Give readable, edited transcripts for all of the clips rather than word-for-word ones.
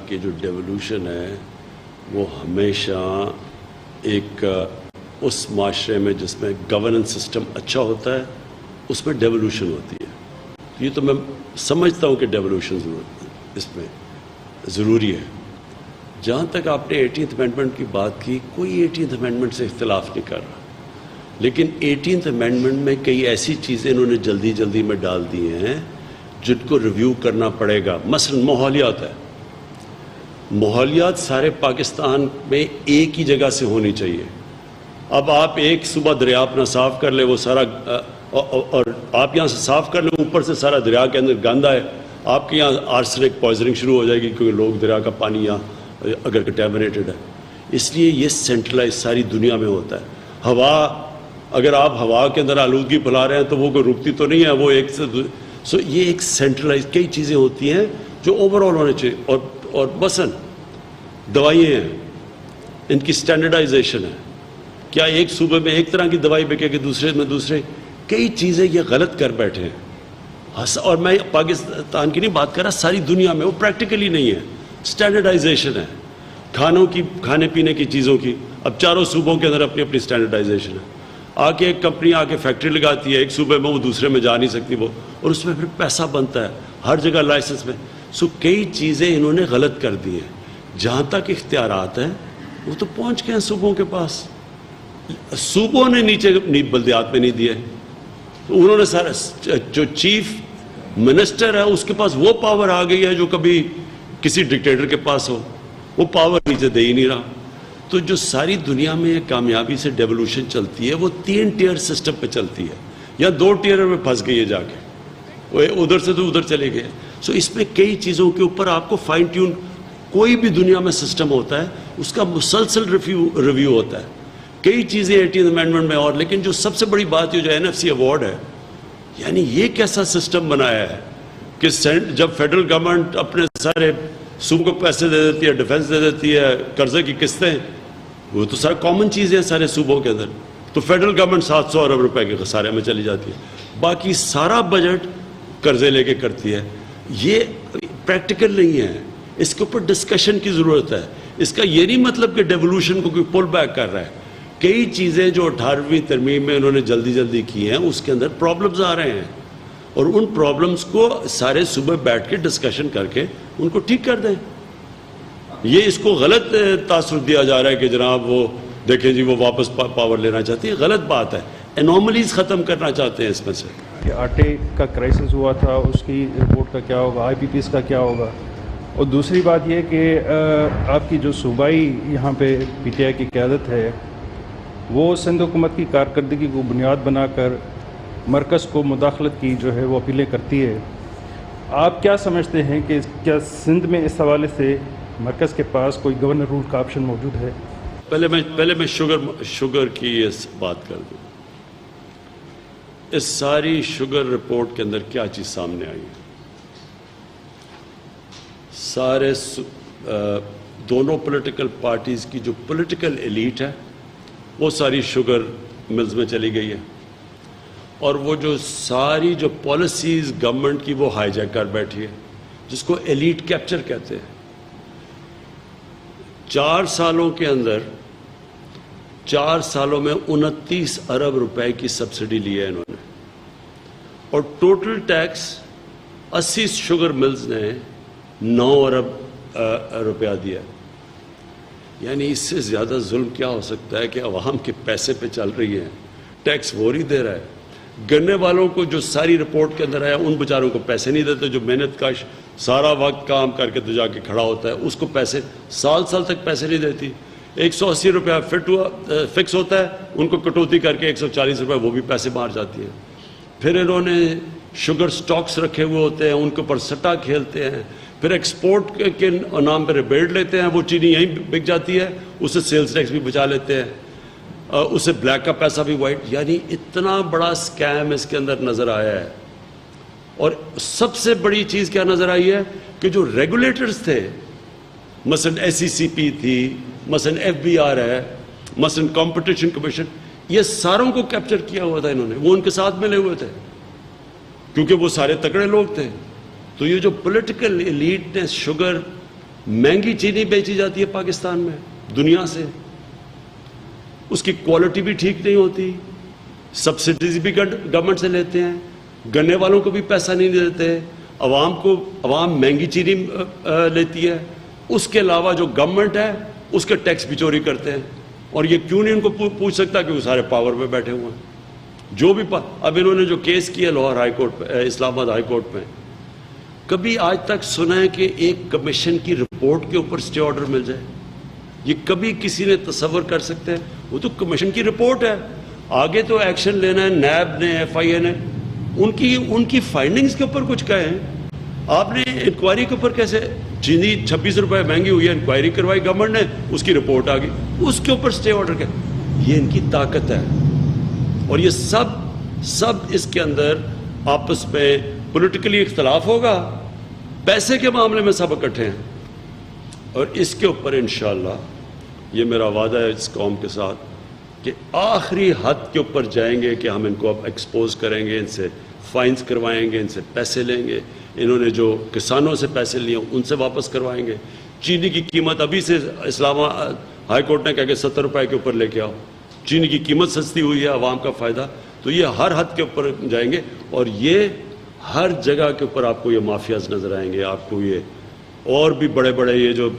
کہ جو ڈیولوشن ہے وہ ہمیشہ ایک اس معاشرے میں جس میں گورننس سسٹم اچھا ہوتا ہے اس میں ڈیولوشن ہوتی ہے. یہ تو میں سمجھتا ہوں کہ ڈیولوشن اس میں ضروری ہے. جہاں تک آپ نے 18th امینڈمنٹ کی بات کی, کوئی 18th امینڈمنٹ سے اختلاف نہیں کر رہا, لیکن 18th امینڈمنٹ میں کئی ایسی چیزیں انہوں نے جلدی میں ڈال دی ہیں جن کو ریویو کرنا پڑے گا. مثلا ماحولیات ہے, ماحولیات سارے پاکستان میں ایک ہی جگہ سے ہونی چاہیے. اب آپ ایک صبح دریا اپنا صاف کر لیں, وہ سارا اور آپ یہاں سے صاف کر لیں, اوپر سے سارا دریا کے اندر گند آئے, آپ کے یہاں آرسنک پوائزننگ شروع ہو جائے گی کیونکہ لوگ دریا کا پانی یہاں اگر کنٹامنیٹڈ ہے. اس لیے یہ سینٹرلائز ساری دنیا میں ہوتا ہے. ہوا, اگر آپ ہوا کے اندر آلودگی پھیلا رہے ہیں تو وہ کوئی رکتی تو نہیں ہے, وہ ایک سے یہ ایک سینٹرلائز کئی چیزیں ہوتی ہیں جو اوور آل ہونے چاہیے. اور مثلاً دوائیں ہیں, ان کی اسٹینڈرڈائزیشن ہے. کیا ایک صوبے میں ایک طرح کی دوائی بکے گی, دوسرے میں دوسرے, کئی چیزیں یہ غلط کر بیٹھے ہیں. اور میں پاکستان کی نہیں بات کر رہا, ساری دنیا میں وہ پریکٹیکلی نہیں ہے. اسٹینڈرڈائزیشن ہے کھانے پینے کی چیزوں کی. اب چاروں صوبوں کے اندر اپنی اپنی اسٹینڈرڈائزیشن ہے. آ کے ایک کمپنی آ کے فیکٹری لگاتی ہے ایک صوبے میں, وہ دوسرے میں جا نہیں سکتی وہ, اور اس میں پھر پیسہ بنتا ہے ہر جگہ لائسنس میں. کئی چیزیں انہوں نے غلط کر دی ہیں. جہاں تک اختیارات ہیں وہ تو پہنچ گئے ہیں صوبوں کے پاس. صوبوں نے نیچے بلدیات میں نہیں دیے. انہوں نے سارا, جو چیف منسٹر ہے اس کے پاس وہ پاور آ گئی ہے جو کبھی کسی ڈکٹیٹر کے پاس ہو, وہ پاور نیچے دے ہی نہیں رہا. تو جو ساری دنیا میں کامیابی سے ڈیولوشن چلتی ہے وہ 3 ٹیئر سسٹم پہ چلتی ہے, یا 2 ٹیئر میں پھنس گئی ہے جا کے, وہ ادھر سے تو ادھر چلے گئے. اس میں کئی چیزوں کے اوپر آپ کو فائن ٹیون, کوئی بھی دنیا میں سسٹم ہوتا ہے اس کا مسلسل ریویو ہوتا ہے. کئی چیزیں 18th امینڈمنٹ میں, اور لیکن جو سب سے بڑی بات یہ جو NFC ایوارڈ ہے, یعنی یہ کیسا سسٹم بنایا ہے کہ جب فیڈرل گورنمنٹ اپنے سارے صوبوں کو پیسے دے دیتی ہے, ڈیفنس دے دیتی ہے, قرضے کی قسطیں, وہ تو سارا کامن چیزیں ہیں سارے صوبوں کے اندر, تو فیڈرل گورنمنٹ 700 ارب روپے کے خسارے میں چلی جاتی ہے. باقی سارا بجٹ قرضے لے کے کرتی ہے. یہ پریکٹیکل نہیں ہے, اس کے اوپر ڈسکشن کی ضرورت ہے. اس کا یہ نہیں مطلب کہ ڈیولوشن کو کوئی پل بیک کر رہا ہے. کئی چیزیں جو 18ویں ترمیم میں انہوں نے جلدی کی ہیں اس کے اندر پرابلمز آ رہے ہیں, اور ان پرابلمز کو سارے صوبے بیٹھ کے ڈسکشن کر کے ان کو ٹھیک کر دیں. یہ اس کو غلط تاثر دیا جا رہا ہے کہ جناب وہ دیکھیں جی وہ واپس پاور لینا چاہتی ہے. غلط بات ہے. انوملیز ختم کرنا چاہتے ہیں اس میں سے. کہ آٹے کا کرائسس ہوا تھا, اس کی رپورٹ کا کیا ہوگا, IPPs کا کیا ہوگا, اور دوسری بات یہ کہ آپ کی جو صوبائی یہاں پہ PTI کی قیادت ہے وہ سندھ حکومت کی کارکردگی کو بنیاد بنا کر مرکز کو مداخلت کی جو ہے وہ اپیلیں کرتی ہے. آپ کیا سمجھتے ہیں کہ کیا سندھ میں اس حوالے سے مرکز کے پاس کوئی گورنر رول کا آپشن موجود ہے؟ پہلے میں شوگر کی بات کر دوں. اس ساری شوگر رپورٹ کے اندر کیا چیز سامنے آئی ہے؟ سارے دونوں پولیٹیکل پارٹیز کی جو پولیٹیکل ایلیٹ ہے وہ ساری شوگر ملز میں چلی گئی ہے, اور وہ جو ساری جو پالیسیز گورنمنٹ کی وہ ہائی جیک کر بیٹھی ہے, جس کو ایلیٹ کیپچر کہتے ہیں. 4 سالوں کے اندر 4 سالوں میں 29 ارب روپے کی سبسڈی لی ہے انہوں نے, اور ٹوٹل ٹیکس 80 شوگر ملز نے 9 ارب روپیہ دیا. یعنی اس سے زیادہ ظلم کیا ہو سکتا ہے کہ عوام کے پیسے پہ چل رہی ہے, ٹیکس وہ ہی دے رہا ہے. گنے والوں کو جو ساری رپورٹ کے اندر آیا ان بیچاروں کو پیسے نہیں دیتے, جو محنت کا سارا وقت کام کر کے تو جا کے کھڑا ہوتا ہے اس کو پیسے سال تک پیسے نہیں دیتی. 180 روپیہ فکس ہوتا ہے, ان کو کٹوتی کر کے 140 روپے وہ بھی پیسے مار جاتی ہیں. پھر انہوں نے شوگر سٹاکس رکھے ہوئے ہوتے ہیں, ان کے اوپر سٹا کھیلتے ہیں, پھر ایکسپورٹ کے نام پہ ریبیٹ لیتے ہیں, وہ چینی یہیں بک جاتی ہے, اسے سیلز ٹیکس بھی بچا لیتے ہیں, اسے بلیک کا پیسہ بھی وائٹ. یعنی اتنا بڑا سکیم اس کے اندر نظر آیا ہے. اور سب سے بڑی چیز کیا نظر آئی ہے کہ جو ریگولیٹرز تھے, مثلا SECP تھی, مثلا FBR ہے, مثلا کمپٹیشن کمیشن, یہ ساروں کو کیپچر کیا ہوا تھا انہوں نے, وہ ان کے ساتھ ملے ہوئے تھے کیونکہ وہ سارے تکڑے لوگ تھے. تو یہ جو پولیٹیکل ایلیٹ نے شوگر महंगी चीनी बेची जाती है पाकिस्तान में दुनिया से, उसकी क्वालिटी भी ठीक नहीं होती, सब्सिडीज भी गवर्नमेंट से लेते हैं, गन्ने वालों को भी पैसा नहीं देते, अवाम महंगी चीनी लेती है, उसके अलावा जो गवर्नमेंट है उसके टैक्स भी चोरी करते हैं। और ये क्यों नहीं उनको पूछ सकता कि वो सारे पावर में बैठे हुए हैं। जो भी अब इन्होंने जो केस किया लाहौर हाई कोर्ट पे, इस्लामाबाद हाई कोर्ट में, कभी आज तक सुना है कि एक कमीशन की रिपोर्ट के ऊपर स्टे ऑर्डर मिल जाए? ये कभी किसी ने तसव्वुर कर सकते हैं? वो तो कमीशन की रिपोर्ट है, आगे तो एक्शन लेना है नैब ने, FIA ने, उनकी फाइंडिंग्स के ऊपर कुछ कहें। आपने इंक्वायरी के ऊपर कैसे, चीनी 26 रुपए महंगी हुई है, इंक्वायरी करवाई गवर्नमेंट ने, उसकी रिपोर्ट आ गई, उसके ऊपर स्टे ऑर्डर क्या? ये इनकी ताकत है। और ये सब इसके अंदर आपस में पॉलिटिकली इख्तलाफ होगा, पैसे के मामले में सब इकट्ठे हैं। और इसके ऊपर इंशाअल्लाह ये मेरा वादा है इस कौम के साथ कि आखिरी हद के ऊपर जाएंगे कि हम इनको अब एक्सपोज करेंगे, इनसे फाइन्स करवाएंगे, इनसे पैसे लेंगे, इन्होंने जो किसानों से पैसे लिए उनसे वापस करवाएंगे। चीनी की कीमत अभी से इस्लामाबाद हाई कोर्ट ने कहा कि 70 रुपए के ऊपर लेके आओ, चीनी की कीमत सस्ती हुई है, आवाम का फ़ायदा। तो ये हर हद के ऊपर जाएंगे और ये हर जगह के ऊपर आपको ये माफियाज नज़र आएंगे, आपको ये और भी बड़े बड़े ये जो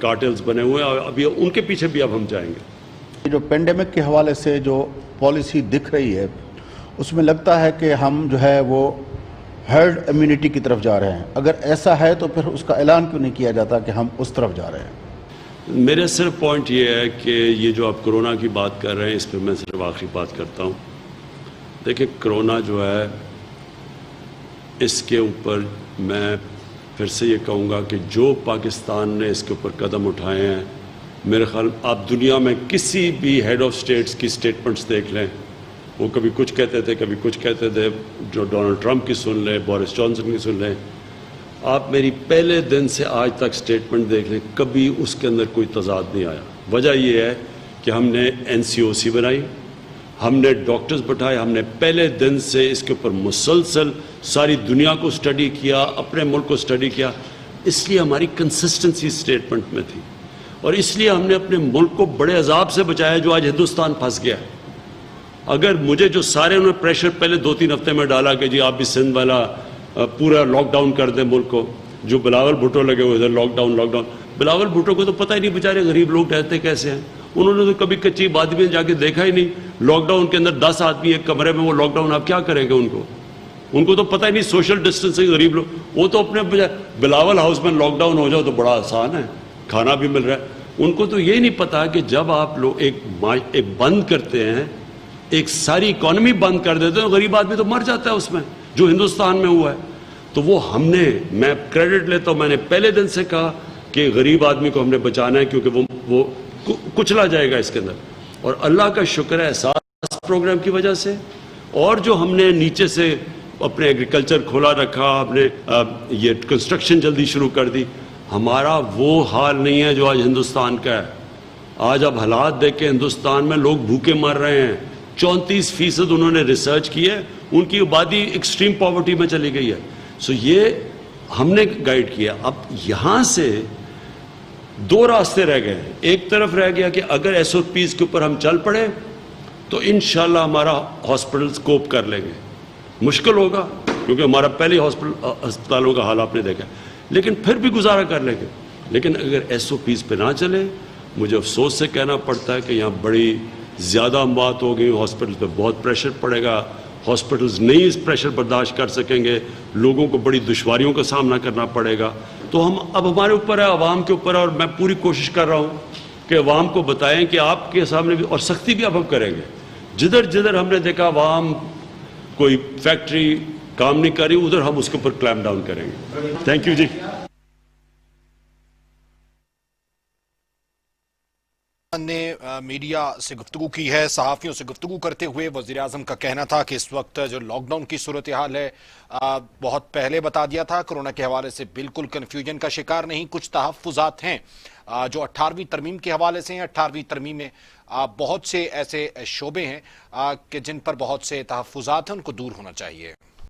कार्टेल्स बने हुए हैं, अभी उनके पीछे भी अब हम जाएंगे। जो पेंडेमिक के हवाले से जो पॉलिसी दिख रही है उसमें लगता है कि हम जो है वो हर्ड इम्यूनिटी की तरफ जा रहे हैं। अगर ऐसा है तो फिर उसका ऐलान क्यों नहीं किया जाता कि हम उस तरफ जा रहे हैं? मेरा सिर्फ पॉइंट ये है कि ये जो आप कोरोना की बात कर रहे हैं, इस पर मैं सिर्फ आखिरी बात करता हूँ। देखिए, कोरोना जो है इसके ऊपर मैं फिर से ये कहूँगा कि जो पाकिस्तान ने इसके ऊपर कदम उठाए हैं, मेरे ख्याल आप दुनिया में किसी भी हेड ऑफ स्टेट्स की स्टेटमेंट्स देख लें, वो कभी कुछ कहते थे, कभी कुछ कहते थे। जो डोनाल्ड ट्रंप की सुन लें, बोरिस जॉनसन की सुन लें, आप मेरी पहले दिन से आज तक स्टेटमेंट देख लें, कभी उसके अंदर कोई तजाद नहीं आया। वजह ये है कि हमने NCOC बनाई, हमने डॉक्टर्स बैठाए, हमने पहले दिन से इसके ऊपर मुसलसल सारी दुनिया को स्टडी किया, अपने मुल्क को स्टडी किया, इसलिए हमारी कंसिस्टेंसी स्टेटमेंट में थी और इसलिए हमने अपने मुल्क को बड़े अजाब से बचाया जो आज हिंदुस्तान फंस गया। अगर मुझे जो सारे उन्होंने प्रेशर पहले 2-3 हफ्ते में डाला कि जी आप भी सिंध वाला पूरा लॉकडाउन कर दें मुल्क को, जो बिलावल भुट्टो लगे हुए थे लॉकडाउन, बिलावल भुट्टो को तो पता ही नहीं बेचारे गरीब लोग रहते कैसे हैं। उन्होंने तो कभी कच्ची बादी में जाके देखा ही नहीं। लॉकडाउन के अंदर 10 आदमी एक कमरे में, वो लॉकडाउन आप क्या करेंगे उनको तो पता ही नहीं सोशल डिस्टेंसिंग। गरीब लोग वो तो अपने बिलावल हाउस में लॉकडाउन हो जाओ तो बड़ा आसान है, खाना भी मिल रहा है। उनको तो ये नहीं पता कि जब आप लोग एक बंद करते हैं, एक सारी इकॉनमी बंद कर देते हैं, गरीब आदमी तो मर जाता है उसमें, जो हिंदुस्तान में हुआ है। तो वो मैं क्रेडिट लेता हूँ, मैंने पहले दिन से कहा कि गरीब आदमी को हमने बचाना है क्योंकि वो कुचला जाएगा इसके अंदर। और अल्लाह का शुक्र है एहसास प्रोग्राम की वजह से, और जो हमने नीचे से अपने एग्रीकल्चर खोला रखा, अपने ये कंस्ट्रक्शन जल्दी शुरू कर दी, हमारा वो हाल नहीं है जो आज हिंदुस्तान का है। आज अब हालात देख के हिंदुस्तान में लोग भूखे मर रहे हैं। 34% उन्होंने रिसर्च की है, उनकी आबादी एक्सट्रीम पॉवर्टी में चली गई है। सो ये हमने गाइड किया। अब यहाँ से 2 रास्ते रह गए। एक तरफ रह गया कि अगर SOPs के ऊपर हम चल पड़े तो इंशाल्लाह हमारा हॉस्पिटल कोप कर लेंगे। मुश्किल होगा क्योंकि हमारा पहले अस्पतालों का हाल आपने देखा, लेकिन फिर भी गुजारा कर लेंगे। लेकिन अगर SOPs पे ना चले, मुझे अफसोस से कहना पड़ता है कि यहाँ बड़ी ज़्यादा अमवात हो गई, हॉस्पिटल पे बहुत प्रेशर पड़ेगा, हॉस्पिटल्स नहीं इस प्रेशर बर्दाश्त कर सकेंगे, लोगों को बड़ी दुश्वारियों का सामना करना पड़ेगा। तो अब हमारे ऊपर है, आवाम के ऊपर है, और मैं पूरी कोशिश कर रहा हूँ कि आवाम को बताएं कि आपके सामने भी, और सख्ती भी अब हम करेंगे। जिधर जिधर हमने देखा आवाम कोई फैक्ट्री काम नहीं कर रही, उधर हम उसके ऊपर क्लैम्प डाउन करेंगे। थैंक यू जी। ने मीडिया से गुफ्तगू की है। सहाफ़ियों से गुफ्तगू करते हुए वज़ीर-ए-आज़म का कहना था कि इस वक्त जो लॉकडाउन की सूरत हाल है, बहुत पहले बता दिया था, कोरोना के हवाले से बिल्कुल कन्फ्यूजन का शिकार नहीं। कुछ तहफ़्फ़ुज़ात हैं जो 18वीं तरमीम के हवाले से हैं। 18वीं तरमीम में बहुत से ऐसे शोबे हैं कि जिन पर बहुत से तहफ़्फ़ुज़ात हैं, उनको दूर होना चाहिए।